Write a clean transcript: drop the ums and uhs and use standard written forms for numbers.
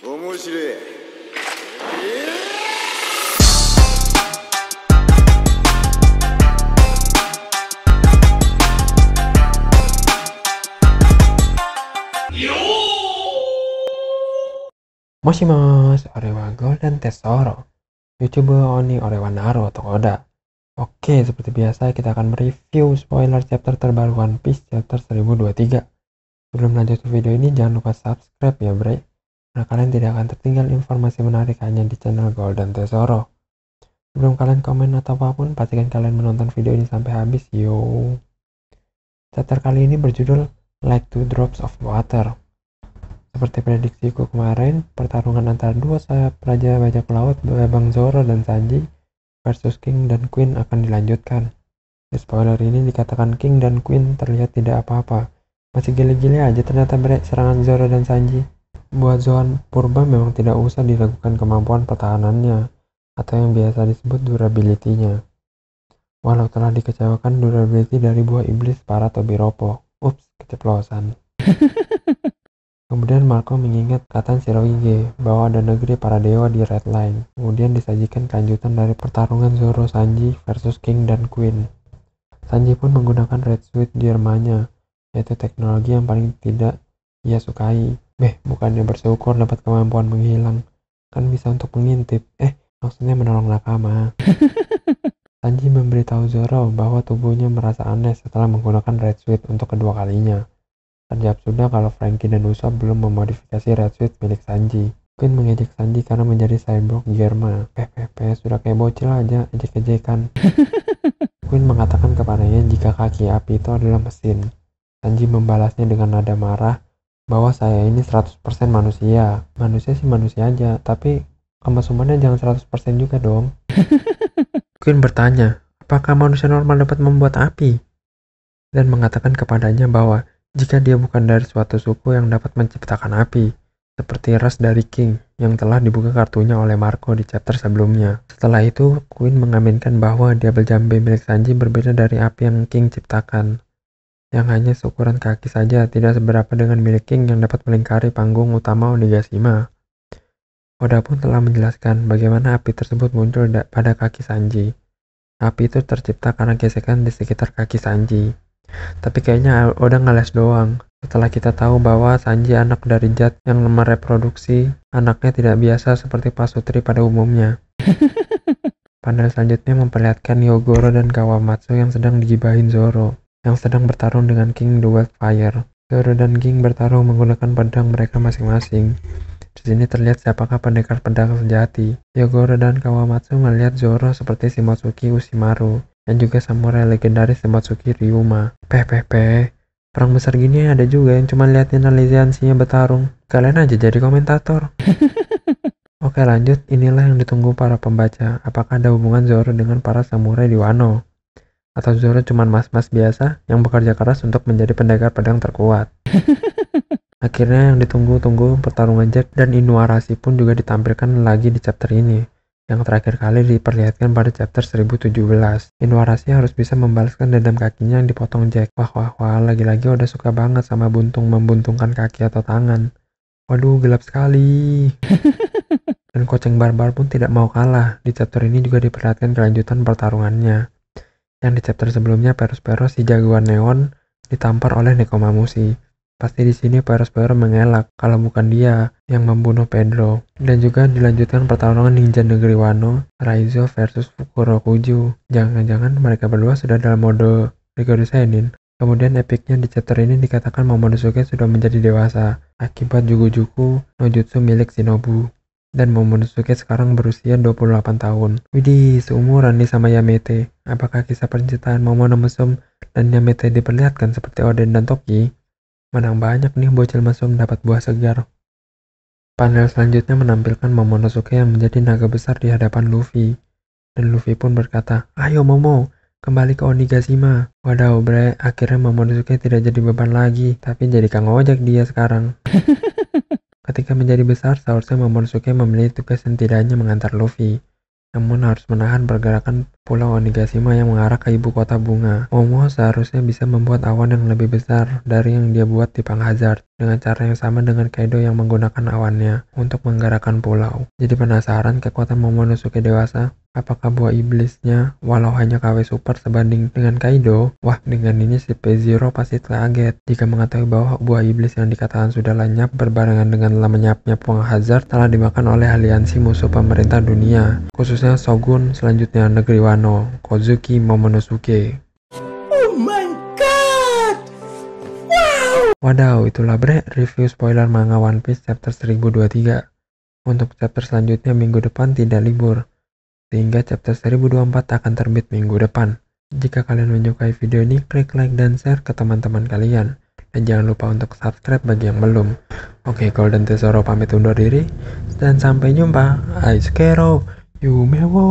面白い。Moshimasu, Orewa Golden Tesoro, YouTuber Oni Orewa Naru Tokoda. Oke, seperti biasa kita akan mereview spoiler chapter terbaru One Piece chapter 1023. Sebelum lanjut ke video ini, jangan lupa subscribe ya bre, karena kalian tidak akan tertinggal informasi menarik hanya di channel Golden Tesoro. Sebelum kalian komen atau apapun, pastikan kalian menonton video ini sampai habis yo. Chapter kali ini berjudul Like Two Drops of Water. Seperti prediksiku kemarin, pertarungan antara dua sayap Raja Bajak Laut, Bang Zoro dan Sanji versus King dan Queen akan dilanjutkan. Di spoiler ini dikatakan King dan Queen terlihat tidak apa-apa. Masih gile-gile aja ternyata serangan Zoro dan Sanji. Buat Zoan Purba memang tidak usah diragukan kemampuan pertahanannya, atau yang biasa disebut durability-nya. Walau telah dikecewakan durability dari buah iblis para Tobiropo. Ups, keceplosan. Kemudian Marco mengingat kata Shirohige bahwa ada negeri para dewa di Red Line. Kemudian disajikan kelanjutan dari pertarungan Zoro Sanji versus King dan Queen. Sanji pun menggunakan Red Suit Dharmanya, yaitu teknologi yang paling tidak ia sukai. Bukannya bersyukur dapat kemampuan menghilang, kan bisa untuk mengintip. Maksudnya menolong nakama. Sanji memberitahu Zoro bahwa tubuhnya merasa aneh setelah menggunakan Red Suit untuk kedua kalinya. Terjawab sudah kalau Franky dan Usopp belum memodifikasi Red Suit milik Sanji. Queen mengejek Sanji karena menjadi cyborg Germa. Sudah kayak bocil aja, ejek-ejekan. Queen mengatakan kepadanya jika kaki api itu adalah mesin. Sanji membalasnya dengan nada marah bahwa saya ini 100% manusia. Manusia sih manusia aja, tapi kemasumannya jangan 100% juga dong. Queen bertanya, apakah manusia normal dapat membuat api? Dan mengatakan kepadanya bahwa jika dia bukan dari suatu suku yang dapat menciptakan api, seperti ras dari King yang telah dibuka kartunya oleh Marco di chapter sebelumnya. Setelah itu, Queen mengaminkan bahwa Double Jambe milik Sanji berbeda dari api yang King ciptakan, yang hanya seukuran kaki saja, tidak seberapa dengan milik King yang dapat melingkari panggung utama Onigashima. Oda pun telah menjelaskan bagaimana api tersebut muncul pada kaki Sanji. Api itu tercipta karena gesekan di sekitar kaki Sanji. Tapi kayaknya Oda ngeles doang. Setelah kita tahu bahwa Sanji anak dari Jat yang mereproduksi anaknya tidak biasa seperti pasutri pada umumnya. Panel selanjutnya memperlihatkan Hyogoro dan Kawamatsu yang sedang digibahin Zoro, yang sedang bertarung dengan King Dual Fire. Zoro dan King bertarung menggunakan pedang mereka masing-masing. Di sini terlihat siapakah pendekar pedang sejati. Hyogoro dan Kawamatsu melihat Zoro seperti Shimotsuki Ushimaru, dan juga samurai legendaris Shimotsuki Ryuma. Perang besar gini ada juga yang cuma liatin aliansinya bertarung. Kalian aja jadi komentator. Oke lanjut, inilah yang ditunggu para pembaca. Apakah ada hubungan Zoro dengan para samurai di Wano? Atau Zoro cuma mas-mas biasa yang bekerja keras untuk menjadi pendekar pedang terkuat? Akhirnya yang ditunggu-tunggu pertarungan Jack dan Inuarashi pun juga ditampilkan lagi di chapter ini, yang terakhir kali diperlihatkan pada chapter 1017. Inuarashi harus bisa membalaskan dendam kakinya yang dipotong Jack. Wah, lagi-lagi udah suka banget sama buntung membuntungkan kaki atau tangan. Waduh, gelap sekali. Dan Koceng Barbar pun tidak mau kalah. Di chapter ini juga diperlihatkan kelanjutan pertarungannya. Yang di chapter sebelumnya Peros si jagoan neon ditampar oleh Nekomamushi. Pasti di sini Peros mengelak kalau bukan dia yang membunuh Pedro. Dan juga dilanjutkan pertarungan ninja negeri Wano, Raizo versus Fukurokuju. Jangan-jangan mereka berdua sudah dalam mode Rigoro Senin. Kemudian epicnya di chapter ini dikatakan Momonosuke sudah menjadi dewasa akibat Jugojuku no Jutsu milik Shinobu. Dan Momonosuke sekarang berusia 28 tahun. Widih, seumuran nih sama Yamete. Apakah kisah percintaan Momono Mesum dan Yamete diperlihatkan seperti Oden dan Toki? Menang banyak nih bocil mesum dapat buah segar. Panel selanjutnya menampilkan Momonosuke yang menjadi naga besar di hadapan Luffy. Dan Luffy pun berkata, ayo Momo, kembali ke Onigashima. Wadaw bre, akhirnya Momonosuke tidak jadi beban lagi, tapi jadi kang ojek dia sekarang. Ketika menjadi besar, seharusnya Momonosuke memiliki tugas setidaknya mengantar Luffy. namun harus menahan pergerakan Pulau Onigashima yang mengarah ke ibu kota bunga. Momo seharusnya bisa membuat awan yang lebih besar dari yang dia buat di Panghazard, dengan cara yang sama dengan Kaido yang menggunakan awannya untuk menggerakkan pulau. Jadi penasaran kekuatan Momonosuke dewasa? Apakah buah iblisnya walau hanya KW super sebanding dengan Kaido? Wah, dengan ini si P0 pasti kaget jika mengetahui bahwa buah iblis yang dikatakan sudah lenyap berbarengan dengan lenyapnya Panghazard telah dimakan oleh aliansi musuh pemerintah dunia, khususnya Shogun selanjutnya negeri Wano, Kozuki Momonosuke. Oh my god! Wow! Wadaw, itulah bre review spoiler manga One Piece chapter 1023. Untuk chapter selanjutnya minggu depan tidak libur, sehingga chapter 1024 akan terbit minggu depan. Jika kalian menyukai video ini, klik like dan share ke teman-teman kalian. Dan jangan lupa untuk subscribe bagi yang belum. Oke, Golden Tesoro pamit undur diri. Dan sampai jumpa. Aizkero, Yumewo.